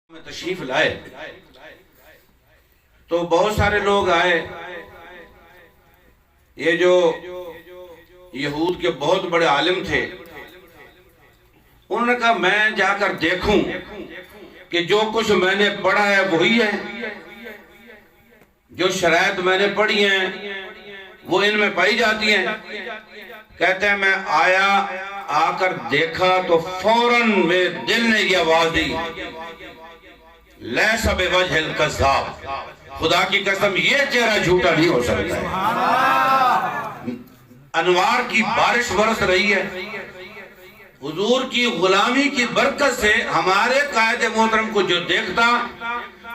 میں تشریف لائے تو بہت سارے لوگ آئے. یہ جو یہود کے بہت بڑے عالم تھے انہوں نے کہا میں جا کر دیکھوں کہ جو کچھ میں نے پڑھا ہے وہی ہے، جو شرائط میں نے پڑھی ہیں وہ ان میں پائی جاتی ہیں. کہتے ہیں میں آیا، آ کر دیکھا تو فوراً میرے دل نے یہ آواز دی لیسا بوجہ الکذاب، خدا کی قسم یہ چہرہ جھوٹا نہیں ہو سکتا ہے. انوار کی بارش برس رہی ہے، حضور کی غلامی کی برکت سے ہمارے قائد محترم کو جو دیکھتا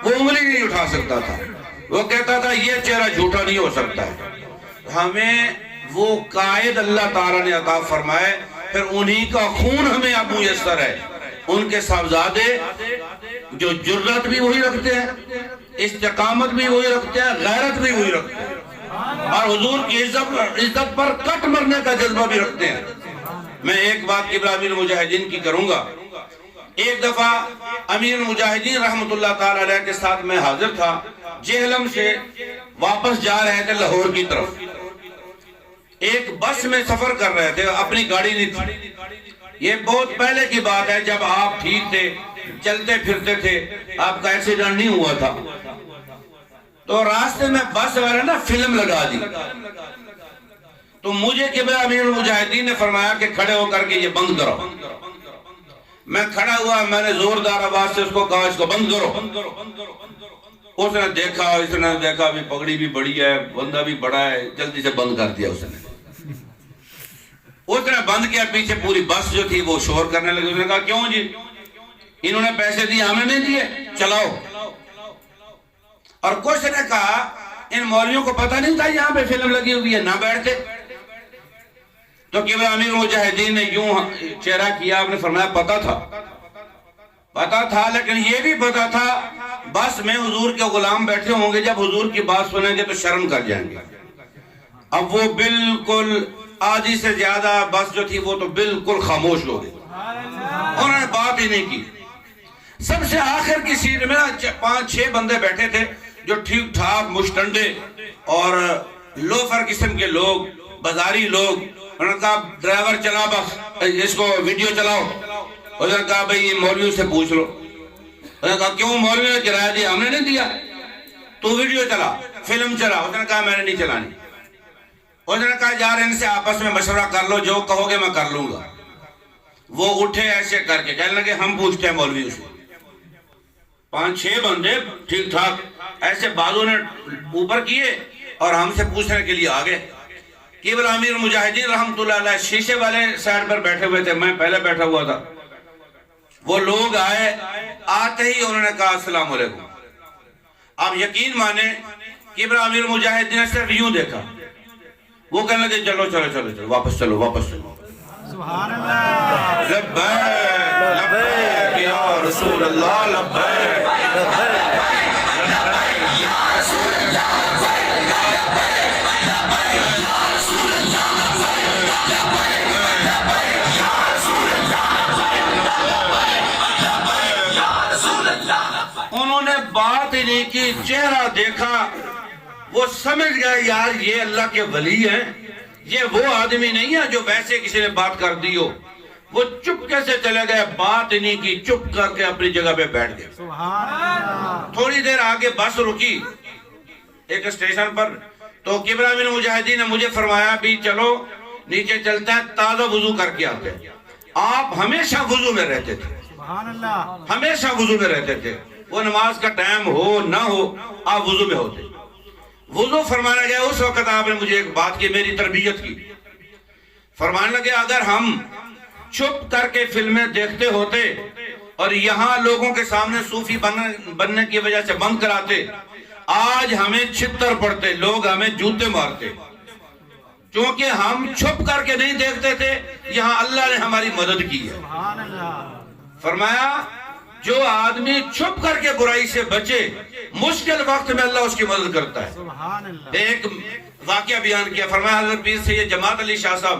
وہ انگلی نہیں اٹھا سکتا تھا، وہ کہتا تھا یہ چہرہ جھوٹا نہیں ہو سکتا ہے. ہمیں وہ قائد اللہ تعالیٰ نے عطا فرمائے، پھر انہی کا خون ہمیں اب میسر ہے. ان کے صاحبزادے جو جرت بھی وہی رکھتے ہیں، استقامت بھی وہی رکھتے ہیں، غیرت بھی وہی رکھتے ہیں، اور حضور کی عزت پر کٹ مرنے کا جذبہ بھی رکھتے ہیں. میں ایک بات قبلہ امیر المجاہدین کی کروں گا. ایک دفعہ امیر المجاہدین رحمت اللہ تعالی علیہ کے ساتھ میں حاضر تھا، جہلم سے واپس جا رہے تھے لاہور کی طرف. ایک بس میں سفر کر رہے تھے، اپنی گاڑی نہیں تھی. یہ بہت پہلے کی بات ہے جب آپ ٹھیک تھے، چلتے پھرتے تھے، آپ کا ایکسیڈنٹ نہیں ہوا تھا. تو راستے میں بس والے نا فلم لگا دی. تو مجھے قبلہ امیر المجاہدین نے فرمایا کہ کھڑے ہو کر کے یہ بند کرو. میں کھڑا ہوا، میں نے زوردار آواز سے اس کو کہا اس کو بند کرو. اس نے دیکھا بھی پگڑی بھی بڑی ہے، بندہ بھی بڑا ہے، جلدی سے بند کر دیا. اس نے بند کیا. پیچھے پوری بس جو تھی وہ شور کرنے لگی. اس نے کہا کیوں جی، انہوں نے پیسے دیے ہمیں نہیں دیے، چلاؤ. اور کچھ نے کہا ان مولویوں کو پتہ نہیں تھا یہاں پہ فلم لگی ہوئی ہے، نہ بیٹھتے. تو قبلہ امیر المجاہدین نے یوں چہرہ کیا، آپ نے فرمایا پتہ تھا، لیکن یہ بھی پتہ تھا بس میں حضور کے غلام بیٹھے ہوں گے، جب حضور کی بات سنیں گے تو شرم کر جائیں گے. اب وہ بالکل آدھی سے زیادہ بس جو تھی وہ تو بالکل خاموش ہو گئی، انہوں نے بات ہی نہیں کی. سب سے آخر کی سیٹ میں 5-6 بندے بیٹھے تھے جو ٹھیک ٹھاک مشٹنڈے اور لوفر قسم کے لوگ، بازاری لوگ. انہوں نے کہا ڈرائیور چلا بس، اس کو ویڈیو چلاؤ. انہوں نے کہا بھئی مولویوں سے پوچھ لو. انہوں نے کہا کیوں، مولویوں نے کرایہ دیا، ہم نے نہیں دیا. تو ویڈیو چلا، فلم چلا. انہوں نے کہا میں نے نہیں چلانی. انہوں نے کہا یار ان سے آپس میں مشورہ کر لو، جو کہو گے میں کر لوں گا. وہ اٹھے ایسے کر کے کہنے لگے ہم پوچھتے ہیں مولویوں سے. 5-6 بندے ٹھیک ٹھاک ایسے بازو نے اوپر کیے اور ہم سے پوچھنے کے لیے آگے. قبلہ امیر المجاہدین رحمت اللہ علیہ شیشے والے سائڈ پر بیٹھے ہوئے تھے، میں پہلے بیٹھا ہوا تھا. وہ لوگ آئے، آتے ہی انہوں نے کہا السلام علیکم. آپ یقین مانیں قبلہ امیر المجاہدین نے صرف یوں دیکھا. وہ کہنے لگے چلو واپس چلو. سبحان اللہ، لبیک لبیک یا رسول اللہ، لبیک. انہوں نے بات ہی نہیں کی، چہرہ دیکھا، وہ سمجھ گئے یار یہ اللہ کے ولی ہیں، یہ وہ آدمی نہیں ہے جو ویسے کسی نے بات کر دی ہو. وہ چپکے سے چلے گئے، بات ہی نہیں کی، چپ کر کے اپنی جگہ پہ بیٹھ گئے. سبحان اللہ. تھوڑی دیر آگے بس رکی ایک اسٹیشن پر. تو قبلہ امیر المجاہدین نے مجھے فرمایا بھی چلو نیچے چلتا ہے، تازہ وضو کر کے آتے ہیں. آپ ہمیشہ وضو میں رہتے تھے، سبحان اللہ. ہمیشہ وضو میں رہتے تھے. وہ نماز کا ٹائم ہو نہ ہو آپ وضو میں ہوتے. وضو فرمانا گیا. اس وقت آپ نے مجھے ایک بات کی، میری تربیت کی. فرمانے لگے اگر ہم چھپ کر کے فلمیں دیکھتے ہوتے اور یہاں لوگوں کے سامنے صوفی بننے کی وجہ سے بند کراتے، آج ہمیں چھتر پڑتے، لوگ ہمیں جوتے مارتے. کیونکہ ہم چھپ کر کے نہیں دیکھتے تھے، یہاں اللہ نے ہماری مدد کی ہے. سبحان اللہ. فرمایا جو آدمی چھپ کر کے برائی سے بچے، مشکل وقت میں اللہ اس کی مدد کرتا ہے. سبحان اللہ. ایک واقعہ بیان کیا. فرمایا حضرت پیر سید جماعت علی شاہ صاحب